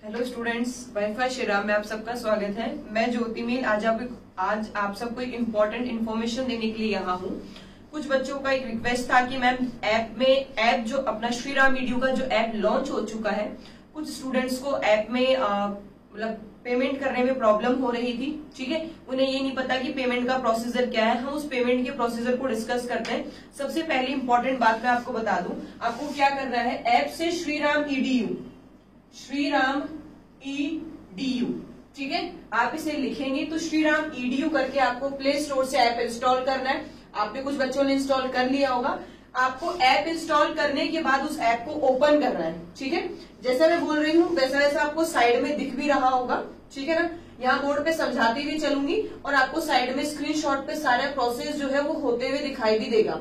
Hello students, wifi Shriram में आप सबका स्वागत है। मैं ज्योति मील आज आप सबको एक इम्पोर्टेंट इन्फॉर्मेशन देने के लिए यहाँ हूँ। कुछ बच्चों का एक रिक्वेस्ट था कि मैम ऐप जो अपना श्रीराम ईडीयू का जो ऐप लॉन्च हो चुका है, कुछ स्टूडेंट्स को ऐप में मतलब पेमेंट करने में प्रॉब्लम हो रही थी। ठीक है, उन्हें ये नहीं पता कि पेमेंट का प्रोसीजर क्या है। हम उस पेमेंट के प्रोसीजर को डिस्कस करते हैं। सबसे पहली इंपॉर्टेंट बात मैं आपको बता दूं, आपको क्या करना है, ऐप से श्रीराम ईडीयू, ठीक है, आप इसे लिखेंगे तो श्रीराम ईडीयू करके आपको प्ले स्टोर से ऐप इंस्टॉल करना है। आपने कुछ बच्चों ने इंस्टॉल कर लिया होगा। आपको ऐप इंस्टॉल करने के बाद उस ऐप को ओपन करना है। ठीक है, जैसा मैं बोल रही हूँ वैसा वैसा आपको साइड में दिख भी रहा होगा। ठीक है ना, यहाँ बोर्ड पे समझाती भी चलूंगी और आपको साइड में स्क्रीनशॉट पे सारा प्रोसेस जो है वो होते हुए दिखाई भी देगा।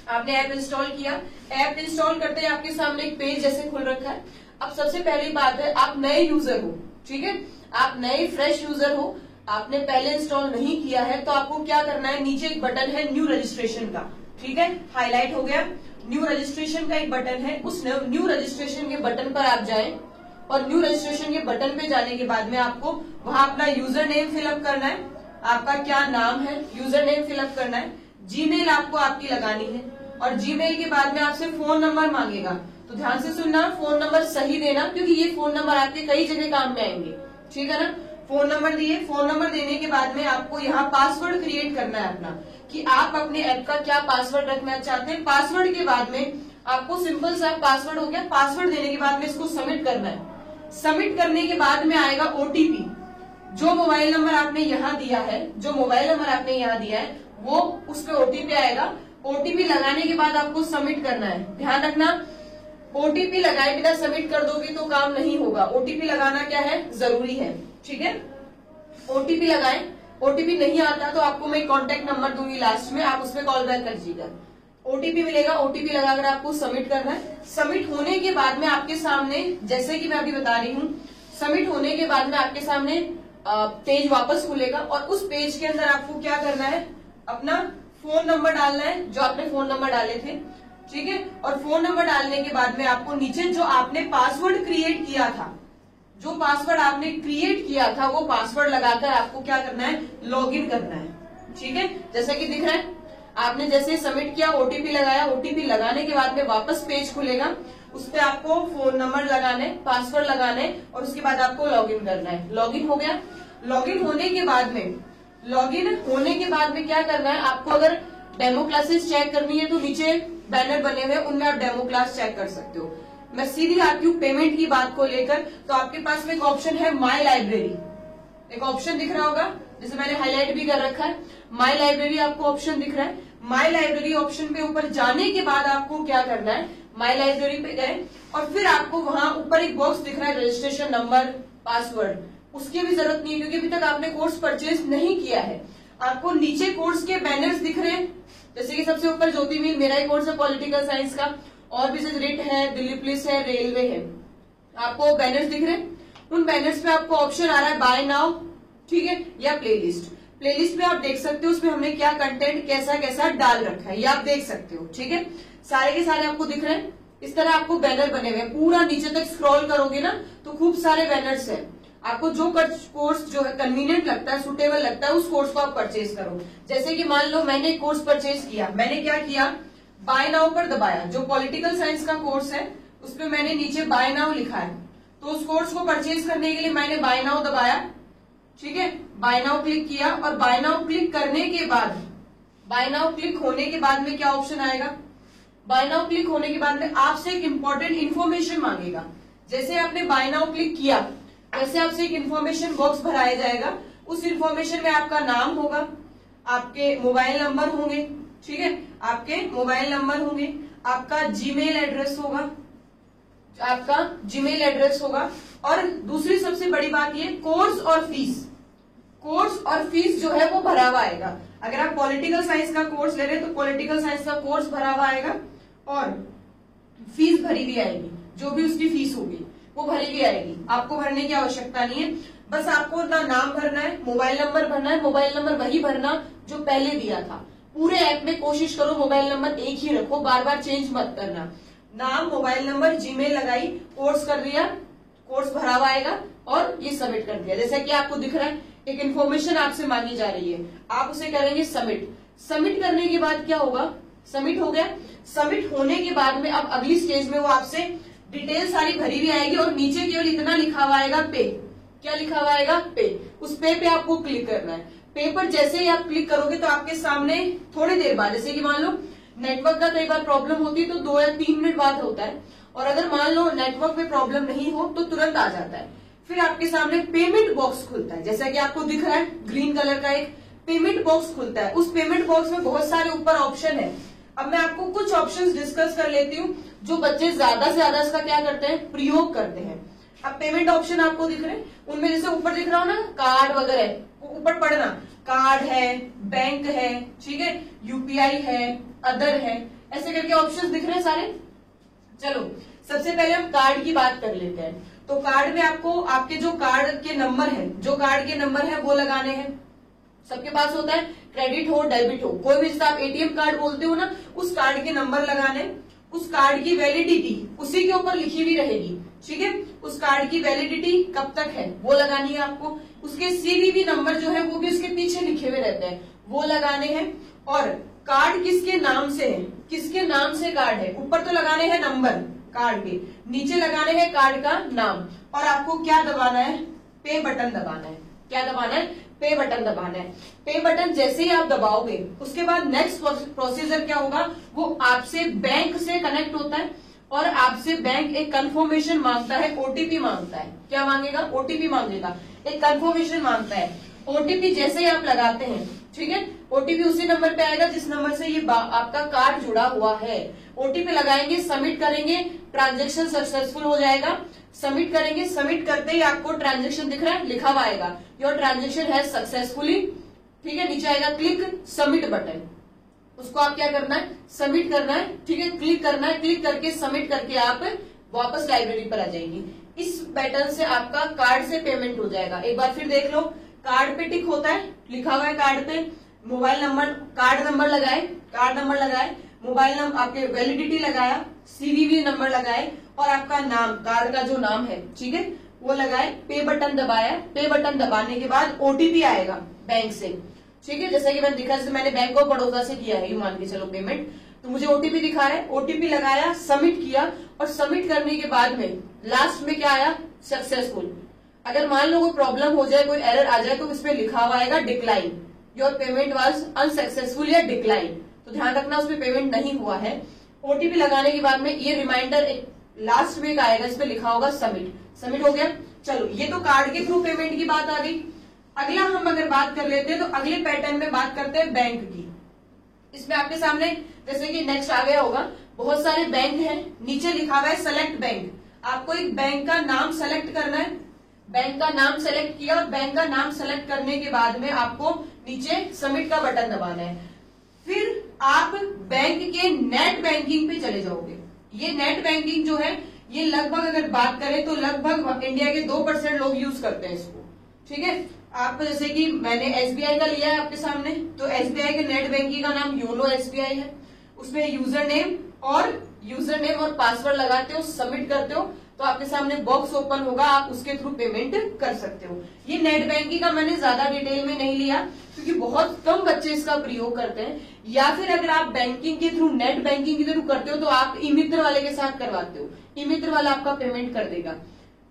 आपने ऐप इंस्टॉल किया, ऐप इंस्टॉल करते ही आपके सामने एक पेज जैसे खुल रखा है। अब सबसे पहली बात है, आप नए यूजर हो, ठीक है, आप नए फ्रेश यूजर हो, आपने पहले इंस्टॉल नहीं किया है, तो आपको क्या करना है, नीचे एक बटन है न्यू रजिस्ट्रेशन का, ठीक है, हाईलाइट हो गया। न्यू रजिस्ट्रेशन का एक बटन है, उस न्यू रजिस्ट्रेशन के बटन पर आप जाएं और न्यू रजिस्ट्रेशन के बटन पे जाने के बाद में आपको वहां अपना यूजर नेम फिलअप करना है। आपका क्या नाम है, यूजर नेम फिलअप करना है। जीमेल आपको आपकी लगानी है और जीमेल के बाद में आपसे फोन नंबर मांगेगा, तो ध्यान से सुनना, फोन नंबर सही देना, क्योंकि ये फोन नंबर आपके कई जगह काम में आएंगे। ठीक है ना, फोन नंबर दिए, फोन नंबर देने के बाद में आपको यहाँ पासवर्ड क्रिएट करना है अपना, कि आप अपने ऐप का क्या पासवर्ड रखना चाहते हैं। पासवर्ड के बाद में आपको सिंपल सा पासवर्ड हो गया। पासवर्ड देने के बाद में इसको सबमिट करना है। सबमिट करने के बाद में आएगा ओटीपी। जो मोबाइल नंबर आपने यहाँ दिया है, वो उस पर ओटीपी आएगा। ओटीपी लगाने के बाद आपको सबमिट करना है। ध्यान रखना, ओटीपी लगाए बिना सबमिट कर दोगे तो काम नहीं होगा। ओटीपी लगाना क्या है, जरूरी है। ठीक है, ओटीपी लगाएं। ओटीपी नहीं आता तो आपको मैं कॉन्टेक्ट नंबर दूंगी लास्ट में, आप उस पर कॉल बैक कर दीजिएगा। ओटीपी मिलेगा, ओटीपी लगाकर आपको सबमिट करना है। सबमिट होने के बाद में आपके सामने, जैसे कि मैं अभी बता रही हूँ, सबमिट होने के बाद में आपके सामने पेज वापस खुलेगा और उस पेज के अंदर आपको क्या करना है, अपना फोन नंबर डालना है, जो आपने फोन नंबर डाले थे। ठीक है, और फोन नंबर डालने के बाद में आपको नीचे जो आपने पासवर्ड क्रिएट किया था, वो पासवर्ड लगाकर आपको क्या करना है, लॉगिन करना है। ठीक है, जैसा कि दिख रहा है, आपने जैसे सबमिट किया, ओटीपी लगाया, ओटीपी लगाने के बाद में वापस पेज खुलेगा, उस पर आपको फोन नंबर लगाना है, पासवर्ड लगाना है और उसके बाद आपको लॉगिन करना है। लॉगिन हो गया। लॉगिन होने के बाद में क्या करना है, आपको अगर डेमो क्लासेस चेक करनी है तो नीचे बैनर बने हुए, उनमें आप डेमो क्लास चेक कर सकते हो। मैं सीधी आती हूँ पेमेंट की बात को लेकर, तो आपके पास में एक ऑप्शन है माई लाइब्रेरी। एक ऑप्शन दिख रहा होगा, जैसे मैंने हाईलाइट भी कर रखा है, माई लाइब्रेरी आपको ऑप्शन दिख रहा है। माई लाइब्रेरी ऑप्शन पे ऊपर जाने के बाद आपको क्या करना है, माई लाइब्रेरी पे गए और फिर आपको वहां ऊपर एक बॉक्स दिख रहा है रजिस्ट्रेशन नंबर, पासवर्ड, उसकी भी जरूरत नहीं है क्योंकि अभी तक आपने कोर्स परचेज नहीं किया है। आपको नीचे कोर्स के बैनर्स दिख रहे हैं, जैसे कि सबसे ऊपर ज्योति मील, मेरा ही कोर्स है पॉलिटिकल साइंस का, और भी जैसे रिट है, दिल्ली पुलिस है, रेलवे है, आपको बैनर्स दिख रहे हैं। उन बैनर्स पे आपको ऑप्शन आ रहा है बाय नाउ, ठीक है, या प्लेलिस्ट। प्लेलिस्ट में आप देख सकते हो उसमें हमने क्या कंटेंट कैसा कैसा डाल रखा है, ये आप देख सकते हो। ठीक है, सारे के सारे आपको दिख रहे हैं। इस तरह आपको बैनर बने हुए हैं, पूरा नीचे तक स्क्रॉल करोगे ना तो खूब सारे बैनर्स है। आपको जो कोर्स जो है कन्वीनियंट लगता है, सुटेबल लगता है, उस कोर्स को आप परचेज करो। जैसे कि मान लो मैंने एक कोर्स परचेज किया, मैंने क्या किया, बाय नाउ पर दबाया। जो पॉलिटिकल साइंस का कोर्स है उसमें मैंने नीचे बाय नाउ लिखा है, तो उस कोर्स को परचेज करने के लिए मैंने बाय नाउ दबाया। ठीक है, बाय नाउ क्लिक किया और बाय नाउ क्लिक करने के बाद, बाय नाउ क्लिक होने के बाद में क्या ऑप्शन आएगा, बाय नाउ क्लिक होने के बाद में आपसे एक इंपॉर्टेंट इन्फॉर्मेशन मांगेगा। जैसे आपने बाय नाउ क्लिक किया वैसे आपसे एक इन्फॉर्मेशन बॉक्स भराया जाएगा। उस इन्फॉर्मेशन में आपका नाम होगा, आपके मोबाइल नंबर होंगे, ठीक है, आपके मोबाइल नंबर होंगे, आपका जीमेल एड्रेस होगा और दूसरी सबसे बड़ी बात ये, कोर्स और फीस जो है वो भरा हुआ आएगा। अगर आप पॉलिटिकल साइंस का कोर्स ले रहे हैं तो पॉलिटिकल साइंस का कोर्स भरा हुआ आएगा और फीस भरी भी आएगी, जो भी उसकी फीस होगी वो भरी भी आएगी। आपको भरने की आवश्यकता नहीं है, बस आपको अपना नाम भरना है, मोबाइल नंबर भरना है। मोबाइल नंबर वही भरना जो पहले दिया था। पूरे ऐप में कोशिश करो मोबाइल नंबर एक ही रखो, बार बार चेंज मत करना। नाम, मोबाइल नंबर, जीमेल लगाई, कोर्स कर दिया, कोर्स भरा हुआ आएगा और ये सबमिट कर दिया। जैसा कि आपको दिख रहा है एक इन्फॉर्मेशन आपसे मांगी जा रही है, आप उसे करेंगे सबमिट। सबमिट करने के बाद क्या होगा, सबमिट हो गया। सबमिट होने के बाद में अब अगली स्टेज में वो आपसे डिटेल सारी भरी हुई आएगी और नीचे केवल इतना लिखा हुआ आएगा पे। क्या लिखा हुआ आएगा, पे। उस पे आपको क्लिक करना है। पे पर जैसे ही आप क्लिक करोगे तो आपके सामने थोड़ी देर बाद, जैसे कि मान लो नेटवर्क का कई बार प्रॉब्लम होती है तो 2 या 3 मिनट बाद होता है, और अगर मान लो नेटवर्क में प्रॉब्लम नहीं हो तो तुरंत आ जाता है। फिर आपके सामने पेमेंट बॉक्स खुलता है, जैसा कि आपको दिख रहा है ग्रीन कलर का एक पेमेंट बॉक्स खुलता है। उस पेमेंट बॉक्स में बहुत सारे ऊपर ऑप्शन है। अब मैं आपको कुछ ऑप्शंस डिस्कस कर लेती हूँ जो बच्चे ज्यादा से ज्यादा इसका क्या करते हैं, प्रयोग करते हैं। अब पेमेंट ऑप्शन आपको दिख रहे हैं, उनमें जैसे ऊपर दिख रहा हो ना कार्ड वगैरह, ऊपर पढ़ना, कार्ड है, बैंक है, ठीक है, यूपीआई है, अदर है, ऐसे करके ऑप्शंस दिख रहे हैं सारे। चलो सबसे पहले हम कार्ड की बात कर लेते हैं। तो कार्ड में आपको आपके जो कार्ड के नंबर है, जो कार्ड के नंबर है वो लगाने हैं। सबके पास होता है, क्रेडिट हो डेबिट हो, कोई भी आप एटीएम कार्ड बोलते हो ना, उस कार्ड के नंबर लगाने। उस कार्ड की वैलिडिटी उसी के ऊपर लिखी हुई रहेगी, ठीक है। उस कार्ड की वैलिडिटी कब तक है वो लगानी है आपको। उसके सीवीवी नंबर जो है वो भी उसके पीछे लिखे हुए रहते हैं, वो लगाने हैं। और कार्ड किसके नाम से है, किसके नाम से कार्ड है, ऊपर तो लगाने हैं नंबर कार्ड के, नीचे लगाने हैं कार्ड का नाम। और आपको क्या दबाना है, पे बटन दबाना है। क्या दबाना है, पे बटन दबाना है। पे बटन जैसे ही आप दबाओगे उसके बाद नेक्स्ट प्रोसीजर क्या होगा, वो आपसे बैंक से कनेक्ट होता है और आपसे बैंक एक कंफर्मेशन मांगता है, ओटीपी मांगता है। क्या मांगेगा, ओटीपी मांगेगा, एक कंफर्मेशन मांगता है। ओटीपी जैसे ही आप लगाते हैं, ठीक है, ओटीपी उसी नंबर पे आएगा जिस नंबर से ये आपका कार्ड जुड़ा हुआ है। ओटीपी लगाएंगे, सबमिट करेंगे, ट्रांजेक्शन सक्सेसफुल हो जाएगा। सबमिट करेंगे, सबमिट करते ही आपको ट्रांजेक्शन दिख रहा है, लिखा हुआ आएगा योर ट्रांजेक्शन है सक्सेसफुली, ठीक है। नीचे आएगा क्लिक सबमिट बटन, उसको आप क्या करना है, सबमिट करना है, ठीक है, क्लिक करना है। क्लिक करके सबमिट करके आप वापस लाइब्रेरी पर आ जाएंगे। इस बटन से आपका कार्ड से पेमेंट हो जाएगा। एक बार फिर देख लो, कार्ड पे टिक होता है, लिखा हुआ है कार्ड पे, मोबाइल नंबर, कार्ड नंबर लगाए, कार्ड नंबर लगाए, मोबाइल नंबर, आपके वैलिडिटी लगाया, सीवीवी नंबर लगाए और आपका नाम, कार्ड का जो नाम है, ठीक है, वो लगाए। पे बटन दबाया, पे बटन दबाने के बाद ओटीपी आएगा बैंक से, ठीक है। जैसा कि मैंने दिखा, जैसे मैंने बैंक ऑफ बड़ौदा से किया है, ये मान के चलो पेमेंट, तो मुझे ओटीपी दिखा रहा है। ओटीपी लगाया, सबमिट किया और सबमिट करने के बाद में लास्ट में क्या आया, सक्सेसफुल। अगर मान लो कोई प्रॉब्लम हो जाए, कोई एरर आ जाए तो इसमें लिखा हुआ आएगा decline, your payment was unsuccessful या डिक्लाइन, तो ध्यान रखना उसमें पेमेंट नहीं हुआ है। ओटीपी लगाने के बाद में ये रिमाइंडर लास्ट में आएगा, इसमें लिखा होगा सबमिट, सबमिट हो गया। चलो ये तो कार्ड के थ्रू पेमेंट की बात आ गई। अगला हम अगर बात कर लेते हैं तो अगले पैटर्न में बात करते हैं बैंक की। इसमें आपके सामने जैसे कि नेक्स्ट आ गया होगा, बहुत सारे बैंक हैं, नीचे लिखा हुआ है सेलेक्ट बैंक। आपको एक बैंक का नाम सेलेक्ट करना है। बैंक का नाम सेलेक्ट किया और बैंक का नाम सेलेक्ट करने के बाद में आपको नीचे सबमिट का बटन दबाना है। फिर आप बैंक के नेट बैंकिंग पे चले जाओगे। ये नेट बैंकिंग जो है ये लगभग अगर बात करें तो लगभग इंडिया के 2% लोग यूज करते हैं इसको, ठीक है। आप जैसे कि मैंने एसबीआई का लिया है आपके सामने, तो एसबीआई के नेट बैंकिंग का नाम योनो एसबीआई है। उसमें यूजर नेम और पासवर्ड लगाते हो, सबमिट करते हो तो आपके सामने बॉक्स ओपन होगा, आप उसके थ्रू पेमेंट कर सकते हो। ये नेट बैंकिंग का मैंने ज्यादा डिटेल में नहीं लिया क्योंकि बहुत कम बच्चे इसका प्रयोग करते हैं, या फिर अगर आप बैंकिंग के थ्रू, नेट बैंकिंग के थ्रू करते हो तो आप ई मित्र वाले के साथ करवाते हो, ई मित्र वाला आपका पेमेंट कर देगा।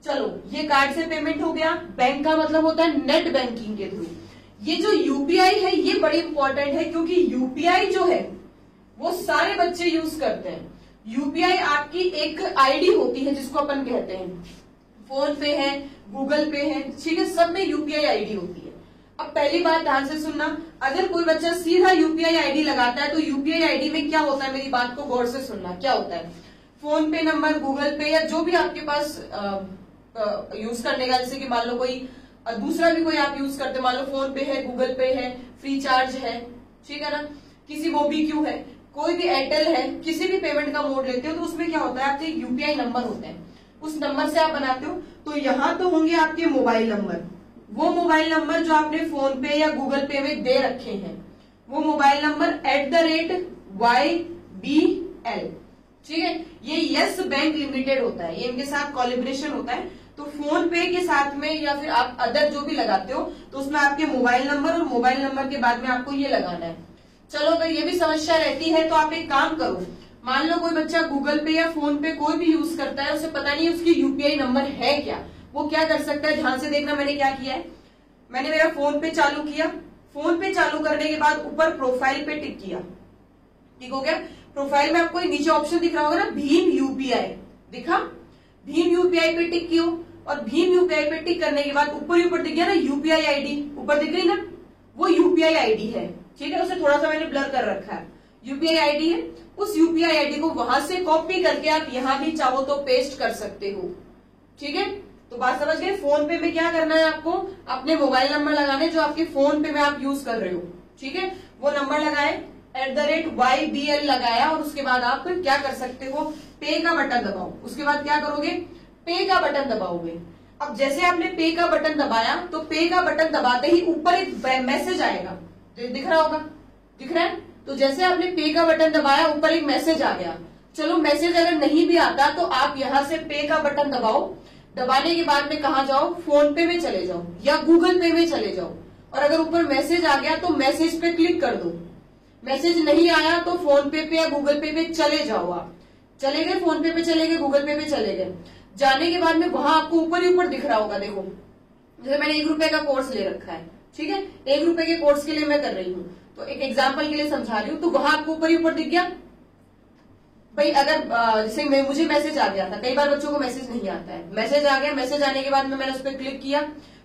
चलो ये कार्ड से पेमेंट हो गया। बैंक का मतलब होता है नेट बैंकिंग के थ्रू। ये जो यूपीआई है ये बड़ी इंपॉर्टेंट है क्योंकि यूपीआई जो है वो सारे बच्चे यूज करते हैं। यूपीआई आपकी एक आईडी होती है जिसको अपन कहते हैं, फोन पे है, गूगल पे है, ठीक है, सब में यूपीआई आईडी होती है। अब पहली बात ध्यान से सुनना, अगर कोई बच्चा सीधा यूपीआई आईडी लगाता है तो यूपीआई आईडी में क्या होता है, मेरी बात को गौर से सुनना, क्या होता है, फोन पे नंबर, गूगल पे या जो भी आपके पास यूज करने का, जैसे कि मान लो कोई दूसरा भी कोई आप यूज करते, मान लो फोन पे है, गूगल पे है, फ्री चार्ज है, ठीक है ना, किसी मोबीक्यू है, कोई भी एयरटेल है, किसी भी पेमेंट का मोड लेते हो तो उसमें क्या होता है, आपके यूपीआई नंबर होते हैं, उस नंबर से आप बनाते हो। तो यहाँ तो होंगे आपके मोबाइल नंबर, वो मोबाइल नंबर जो आपने फोन पे या गूगल पे में दे रखे हैं, वो मोबाइल नंबर @YBL, ठीक है, ये यस बैंक लिमिटेड होता है, ये इनके साथ कोलैबोरेशन होता है। तो फोन पे के साथ में या फिर आप अदर जो भी लगाते हो तो उसमें आपके मोबाइल नंबर और मोबाइल नंबर के बाद में आपको ये लगाना है। चलो अगर ये भी समस्या रहती है तो आप एक काम करो, मान लो कोई बच्चा गूगल पे या फोन पे कोई भी यूज करता है, उसे पता नहीं उसकी यूपीआई नंबर है क्या, वो क्या कर सकता है, ध्यान से देखना मैंने क्या किया है। मैंने मेरा फोन पे चालू किया, फोन पे चालू करने के बाद ऊपर प्रोफाइल पे टिक किया, ठीक हो गया। प्रोफाइल में आपको नीचे ऑप्शन दिख रहा होगा ना भीम यूपीआई, दिखा, भीम यूपीआई पे टिक कियो और भीम यूपीआई पे टिक करने के बाद ऊपर ही ऊपर दिख गया ना यूपीआई आईडी, ऊपर दिख गई ना, वो यूपीआई आईडी है, ठीक है। उसे थोड़ा सा मैंने ब्लर कर रखा है, यूपीआई आईडी है। उस यूपीआई आईडी को वहां से कॉपी करके आप यहां भी चाहो तो पेस्ट कर सकते हो, ठीक है। तो बात समझ गए। फोन पे में क्या करना है, आपको अपने मोबाइल नंबर लगाने जो आपके फोन पे में आप यूज कर रहे हो, ठीक है। वो नंबर लगाए, @YBL लगाया और उसके बाद आप क्या कर सकते हो, पे का बटन दबाओ। उसके बाद क्या करोगे, पे का बटन दबाओगे। अब जैसे आपने पे का बटन दबाया तो पे का बटन दबाते ही ऊपर एक मैसेज आएगा, दिख रहा होगा, दिख रहा है। तो जैसे आपने पे का बटन दबाया ऊपर एक मैसेज आ गया। चलो मैसेज अगर नहीं भी आता तो आप यहां से पे का बटन दबाओ, दबाने के बाद में कहा जाओ, फोन पे में चले जाओ या गूगल पे में चले जाओ और अगर ऊपर मैसेज आ गया तो मैसेज पे क्लिक कर दो। मैसेज नहीं आया तो फोन पे या गूगल पे में चले जाओ। आप चले गए, फोन पे चले गए, गूगल पे चले गए, जाने के बाद में वहां आपको ऊपर ही ऊपर दिख रहा होगा, देखो जैसे मैंने 1 रुपए का कोर्स ले रखा है, ठीक है। 1 रुपए के कोर्स के लिए मैं कर रही हूँ, तो एक एग्जाम्पल के लिए समझा रही हूँ, तो वहां आपको ऊपर ही ऊपर दिख गया भाई। अगर जैसे मुझे मैसेज आ गया था, कई बार बच्चों को मैसेज नहीं आता है, मैसेज आ गया, मैसेज आने के बाद में मैंने उस पर क्लिक किया,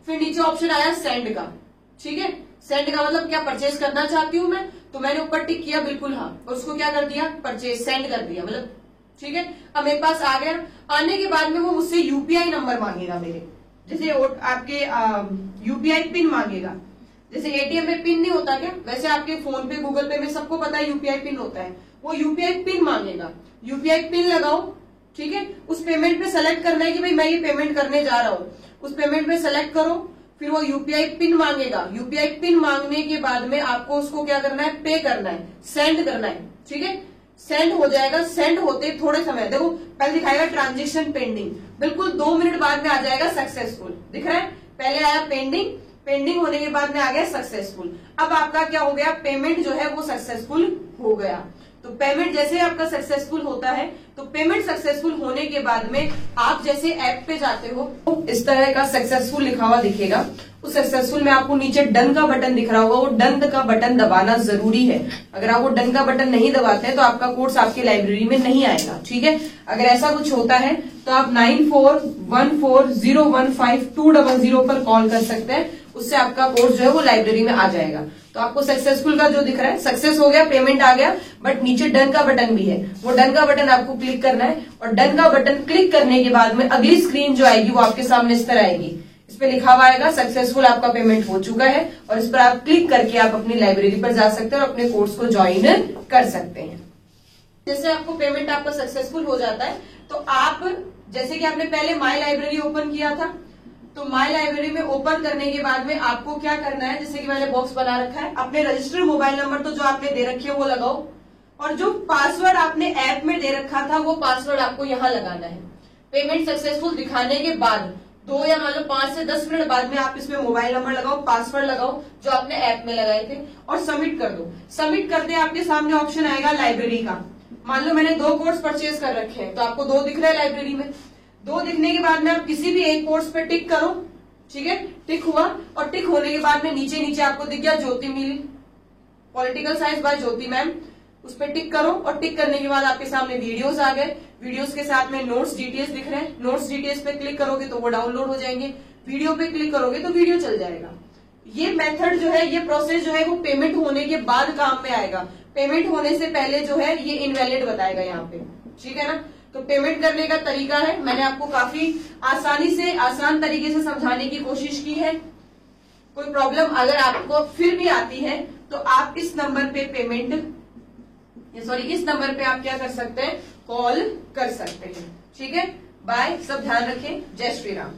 फिर नीचे ऑप्शन आया सेंड का, ठीक है। सेंड का मतलब क्या, परचेज करना चाहती हूँ मैं, तो मैंने ऊपर टिक किया, बिल्कुल हाँ, और उसको क्या कर दिया, परचेज सेंड कर दिया, मतलब ठीक है। अब मेरे पास आ गया, आने के बाद में वो मुझसे यूपीआई नंबर मांगेगा मेरे, जैसे आपके यूपीआई पिन मांगेगा, जैसे एटीएम में पिन नहीं होता क्या, वैसे आपके फोन पे गूगल पे में सबको पता है यूपीआई पिन होता है, वो यूपीआई पिन मांगेगा। यूपीआई पिन लगाओ, ठीक है। उस पेमेंट पे सेलेक्ट करना है कि भाई मैं ये पेमेंट करने जा रहा हूँ, उस पेमेंट पे सेलेक्ट करो, फिर वो यूपीआई पिन मांगेगा। यूपीआई पिन मांगने के बाद में आपको उसको क्या करना है, पे करना है, सेंड करना है, ठीक है। सेंड हो जाएगा, सेंड होते थोड़े समय, देखो पहले दिखाएगा ट्रांजेक्शन पेंडिंग, बिल्कुल 2 मिनट बाद में आ जाएगा सक्सेसफुल, दिख रहा है। पहले आया पेंडिंग, पेंडिंग होने के बाद में आ गया सक्सेसफुल। अब आपका क्या हो गया, पेमेंट जो है वो सक्सेसफुल हो गया। तो पेमेंट जैसे आपका सक्सेसफुल होता है, तो पेमेंट सक्सेसफुल होने के बाद में आप जैसे ऐप पे जाते हो तो इस तरह का सक्सेसफुल लिखा हुआ दिखेगा। उस सक्सेसफुल में आपको नीचे डन का बटन दिख रहा होगा, वो डन का बटन दबाना जरूरी है। अगर आप वो डन का बटन नहीं दबाते हैं तो आपका कोर्स आपकी लाइब्रेरी में नहीं आएगा, ठीक है। अगर ऐसा कुछ होता है तो आप 9414015200 पर कॉल कर सकते हैं, उससे आपका कोर्स जो है वो लाइब्रेरी में आ जाएगा। तो आपको सक्सेसफुल का जो दिख रहा है, सक्सेस हो गया, पेमेंट आ गया, बट नीचे डन का बटन भी है, वो डन का बटन आपको क्लिक करना है और डन का बटन क्लिक करने के बाद में अगली स्क्रीन जो आएगी वो आपके सामने इस तरह आएगी। इस पे लिखा हुआ आएगा सक्सेसफुल, आपका पेमेंट हो चुका है और इस पर आप क्लिक करके आप अपनी लाइब्रेरी पर जा सकते हैं और अपने कोर्स को ज्वाइन कर सकते हैं। जैसे आपको पेमेंट आपका सक्सेसफुल हो जाता है तो आप जैसे कि आपने पहले माई लाइब्रेरी ओपन किया था, तो माई लाइब्रेरी में ओपन करने के बाद में आपको क्या करना है, जैसे कि मैंने बॉक्स बना रखा है, अपने रजिस्टर्ड मोबाइल नंबर तो जो आपने दे रखे है वो लगाओ और जो पासवर्ड आपने ऐप में दे रखा था वो पासवर्ड आपको यहाँ लगाना है। पेमेंट सक्सेसफुल दिखाने के बाद 2 या मान लो 5 से 10 मिनट बाद में आप इसमें मोबाइल नंबर लगाओ, पासवर्ड लगाओ जो आपने ऐप में लगाए थे और सबमिट कर दो। सबमिट करते आपके सामने ऑप्शन आएगा लाइब्रेरी का। मान लो मैंने 2 कोर्स परचेज कर रखे हैं तो आपको 2 दिख रहे हैं लाइब्रेरी में। 2 दिखने के बाद में आप किसी भी एक कोर्स पे टिक करो, ठीक है। टिक हुआ और टिक होने के बाद में नीचे नीचे आपको दिख गया ज्योति मिली, political science by Jyoti ma'am, उस पर टिक करो और टिक करने के बाद आपके सामने वीडियोस आ गए। वीडियोस के साथ में नोट्स डिटेल्स दिख रहे हैं, नोट्स डिटेल्स पे क्लिक करोगे तो वो डाउनलोड हो जाएंगे, वीडियो पे क्लिक करोगे तो वीडियो चल जाएगा। ये मेथड जो है, ये प्रोसेस जो है वो पेमेंट होने के बाद काम में आएगा। पेमेंट होने से पहले जो है ये इनवैलिड बताएगा यहाँ पे, ठीक है ना। तो पेमेंट करने का तरीका है, मैंने आपको काफी आसानी से आसान तरीके से समझाने की कोशिश की है। कोई प्रॉब्लम अगर आपको फिर भी आती है तो आप इस नंबर पे इस नंबर पे आप क्या कर सकते हैं, कॉल कर सकते हैं, ठीक है। बाय, सब ध्यान रखें, जय श्री राम।